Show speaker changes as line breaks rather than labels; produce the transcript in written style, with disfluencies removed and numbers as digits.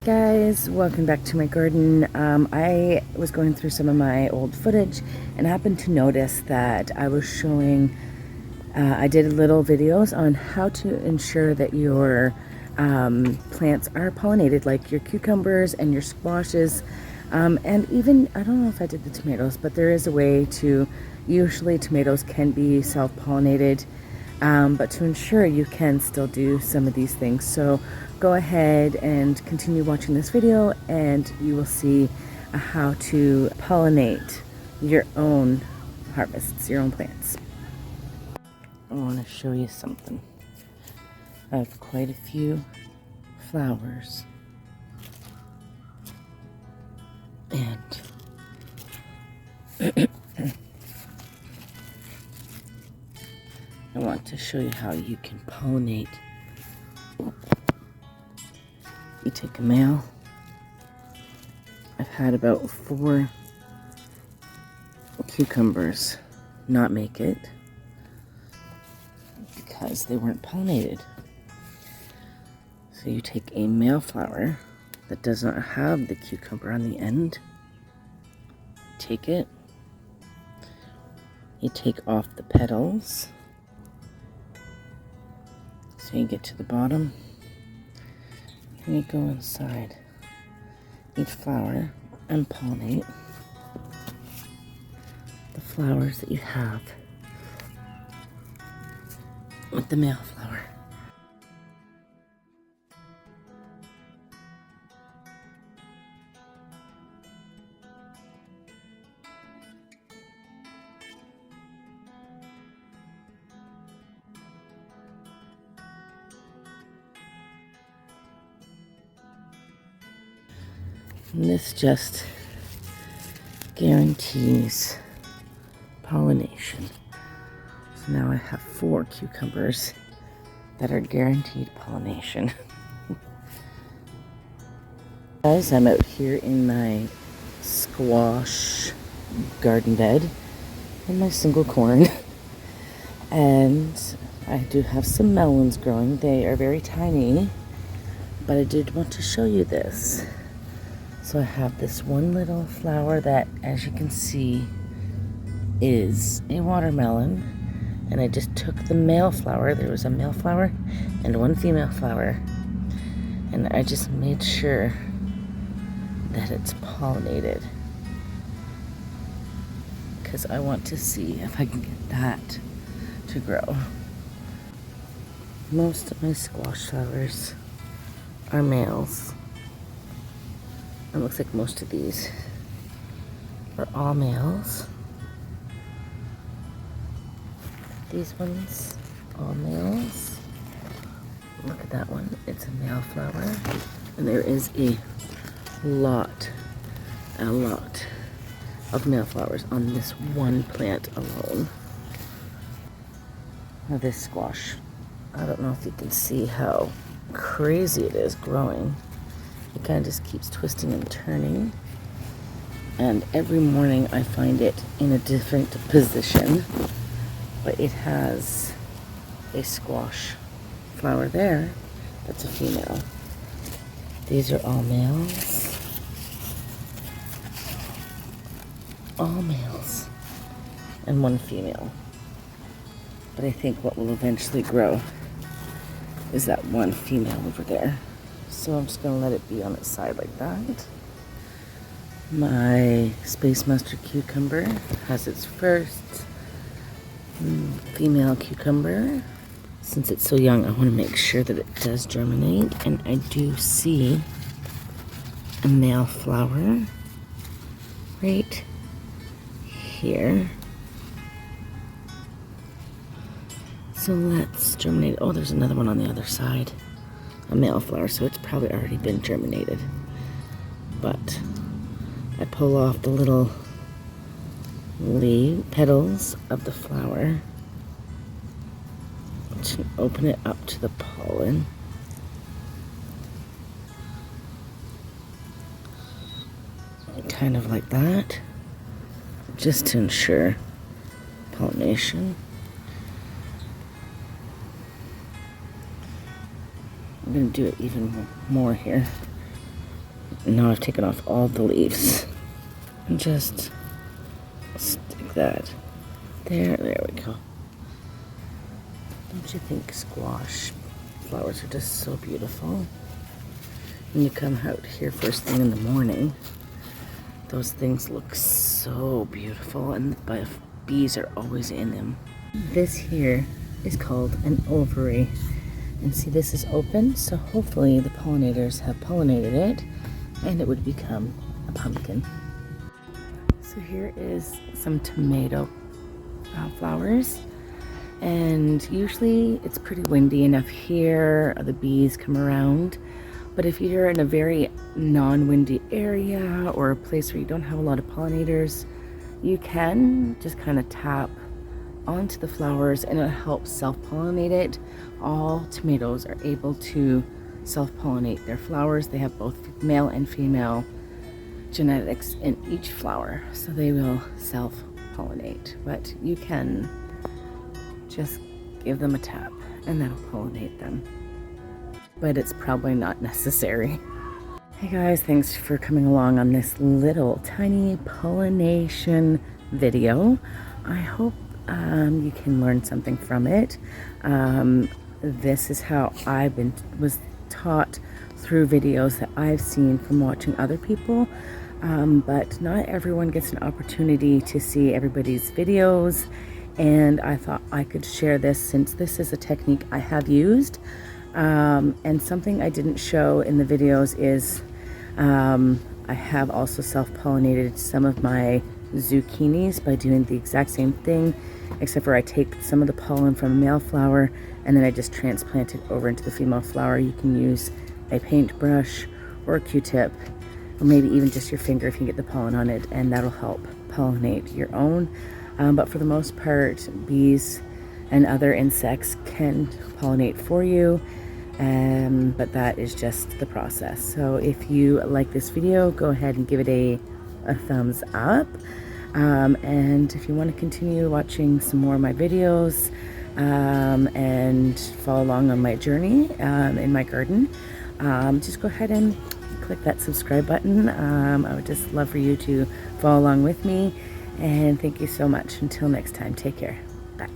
Guys, welcome back to my garden. I was going through some of my old footage and happened to notice that I was showing I did little videos on how to ensure that your plants are pollinated, like your cucumbers and your squashes, and even, I don't know if I did the tomatoes, but there is a way to, usually tomatoes can be self-pollinated, but to ensure you can still do some of these things. So go ahead and continue watching this video and you will see how to pollinate your own harvests, your own plants. I want to show you something. I have quite a few flowers and I want to show you how you can pollinate. You take a male. I've had about 4 cucumbers not make it because they weren't pollinated. So you take a male flower that does not have the cucumber on the end, take it, you take off the petals, so you get to the bottom, and you go inside each flower and pollinate the flowers that you have with the male flower. And this just guarantees pollination. So now I have 4 cucumbers that are guaranteed pollination. Guys, I'm out here in my squash garden bed in my single corn. And I do have some melons growing. They are very tiny, but I did want to show you this. So I have this one little flower that, as you can see, is a watermelon. And I just took the male flower. There was a male flower and 1 female flower. And I just made sure that it's pollinated, because I want to see if I can get that to grow. Most of my squash flowers are males. It looks like most of these are all males. These ones, all males. Look at that one, it's a male flower. And there is a lot of male flowers on this one plant alone. Now this squash, I don't know if you can see how crazy it is growing. It kind of just keeps twisting and turning. And every morning I find it in a different position. But it has a squash flower there that's a female. These are all males. All males. And 1 female. But I think what will eventually grow is that 1 female over there. So I'm just going to let it be on its side like that. My Space Master cucumber has its first female cucumber. Since it's so young, I want to make sure that it does germinate. And I do see a male flower right here. So let's germinate. Oh, there's another one on the other side. A male flower, so it's probably already been germinated. But I pull off the little petals of the flower to open it up to the pollen. Kind of like that, just to ensure pollination. I'm going to do it even more here. Now I've taken off all the leaves and just stick that there. There we go. Don't you think squash flowers are just so beautiful? When you come out here first thing in the morning, those things look so beautiful, and the bees are always in them. This here is called an ovary. And see, this is open, so hopefully the pollinators have pollinated it and it would become a pumpkin. So here is some tomato flowers. And usually it's pretty windy enough here, the bees come around. But if you're in a very non-windy area or a place where you don't have a lot of pollinators, you can just kind of tap onto the flowers and it'll help self-pollinate it. All tomatoes are able to self-pollinate their flowers. They have both male and female genetics in each flower, so they will self-pollinate. But you can just give them a tap and that'll pollinate them. But it's probably not necessary. Hey guys, thanks for coming along on this little tiny pollination video. I hope you can learn something from it. This is how I was taught through videos that I've seen from watching other people, but not everyone gets an opportunity to see everybody's videos, and I thought I could share this since this is a technique I have used. And something I didn't show in the videos is I have also self-pollinated some of my zucchinis by doing the exact same thing, except for I take some of the pollen from a male flower and then I just transplant it over into the female flower. You can use a paintbrush or a Q-tip, or maybe even just your finger if you get the pollen on it, and that'll help pollinate your own. But for the most part, bees and other insects can pollinate for you, but that is just the process. So if you like this video, go ahead and give it a thumbs up. And if you want to continue watching some more of my videos and follow along on my journey in my garden, just go ahead and click that subscribe button. I would just love for you to follow along with me, and thank you so much. Until next time, take care. Bye.